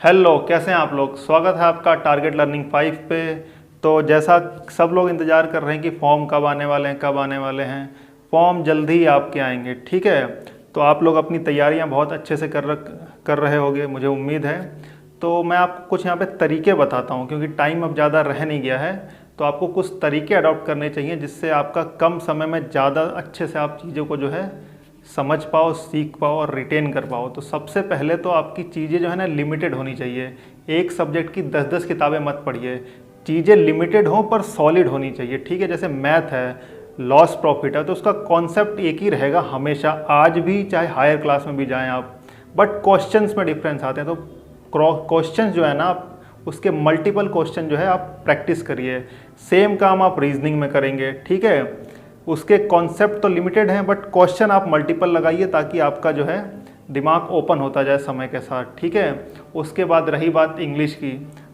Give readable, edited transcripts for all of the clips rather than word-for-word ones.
Hello, कैसे हैं आप लोग। स्वागत है आपका टारगेट लर्निंग 5 पे। तो जैसा सब लोग इंतज़ार कर रहे हैं कि फॉर्म कब आने वाले हैं, कब आने वाले हैं। फॉर्म जल्दी ही आपके आएंगे, ठीक है। तो आप लोग अपनी तैयारियां बहुत अच्छे से कर रहे होंगे, मुझे उम्मीद है। तो मैं आपको कुछ यहाँ पे तरीके बताता हूँ, क्योंकि टाइम अब ज़्यादा रह नहीं गया है। तो आपको कुछ तरीके अडॉप्ट करने चाहिए जिससे आपका कम समय में ज़्यादा अच्छे से आप चीज़ों को जो है समझ पाओ, सीख पाओ और रिटेन कर पाओ। तो सबसे पहले तो आपकी चीज़ें जो है ना लिमिटेड होनी चाहिए। एक सब्जेक्ट की 10-10 किताबें मत पढ़िए। चीज़ें लिमिटेड हों पर सॉलिड होनी चाहिए, ठीक है। जैसे मैथ है, लॉस प्रॉफिट है, तो उसका कॉन्सेप्ट एक ही रहेगा हमेशा, आज भी, चाहे हायर क्लास में भी जाएं आप। बट क्वेश्चंस में डिफरेंस आते हैं। तो क्वेश्चंस जो है ना, उसके मल्टीपल क्वेश्चन जो है आप प्रैक्टिस करिए। सेम काम आप रीजनिंग में करेंगे, ठीक है। उसके कॉन्सेप्ट तो लिमिटेड हैं बट क्वेश्चन आप मल्टीपल लगाइए, ताकि आपका जो है दिमाग ओपन होता जाए समय के साथ, ठीक है। उसके बाद रही बात इंग्लिश की,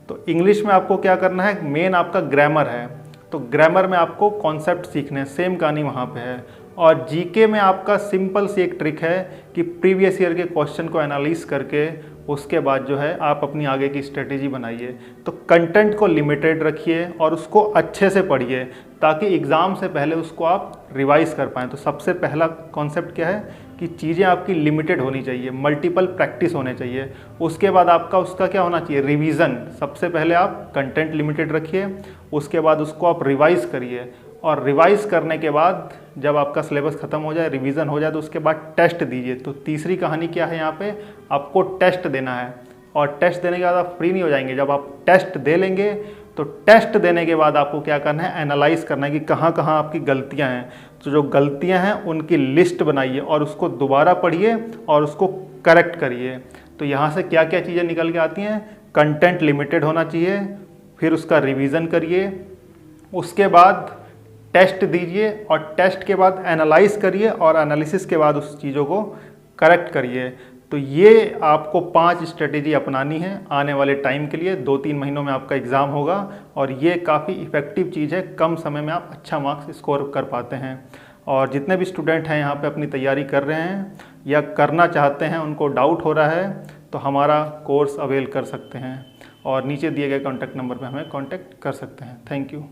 तो इंग्लिश में आपको क्या करना है, मेन आपका ग्रामर है। तो ग्रामर में आपको कॉन्सेप्ट सीखने हैं, सेम कहानी वहाँ पे है। और जीके में आपका सिंपल सी एक ट्रिक है कि प्रीवियस ईयर के क्वेश्चन को एनालाइज करके उसके बाद जो है आप अपनी आगे की स्ट्रेटेजी बनाइए। तो कंटेंट को लिमिटेड रखिए और उसको अच्छे से पढ़िए, ताकि एग्ज़ाम से पहले उसको आप रिवाइज कर पाएँ। तो सबसे पहला कॉन्सेप्ट क्या है कि चीज़ें आपकी लिमिटेड होनी चाहिए, मल्टीपल प्रैक्टिस होने चाहिए। उसके बाद आपका उसका क्या होना चाहिए, रिवीजन। सबसे पहले आप कंटेंट लिमिटेड रखिए, उसके बाद उसको आप रिवाइज करिए। और रिवाइज करने के बाद जब आपका सिलेबस ख़त्म हो जाए, रिवीजन हो जाए, तो उसके बाद टेस्ट दीजिए। तो तीसरी कहानी क्या है यहाँ पे, आपको टेस्ट देना है। और टेस्ट देने के बाद आप फ्री नहीं हो जाएंगे। जब आप टेस्ट दे लेंगे तो टेस्ट देने के बाद आपको क्या करना है, एनालाइज करना है कि कहाँ कहाँ आपकी गलतियाँ हैं। तो जो गलतियाँ हैं उनकी लिस्ट बनाइए और उसको दोबारा पढ़िए और उसको करेक्ट करिए। तो यहाँ से क्या क्या चीज़ें निकल के आती हैं, कंटेंट लिमिटेड होना चाहिए, फिर उसका रिवीजन करिए, उसके बाद टेस्ट दीजिए और टेस्ट के बाद एनालाइज करिए और एनालिसिस के बाद उस चीज़ों को करेक्ट करिए। तो ये आपको 5 स्ट्रेटेजी अपनानी है आने वाले टाइम के लिए। 2-3 महीनों में आपका एग्ज़ाम होगा और ये काफ़ी इफ़ेक्टिव चीज़ है, कम समय में आप अच्छा मार्क्स स्कोर कर पाते हैं। और जितने भी स्टूडेंट हैं यहाँ पे अपनी तैयारी कर रहे हैं या करना चाहते हैं, उनको डाउट हो रहा है, तो हमारा कोर्स अवेल कर सकते हैं और नीचे दिए गए कॉन्टैक्ट नंबर पर हमें कॉन्टैक्ट कर सकते हैं। Thank you.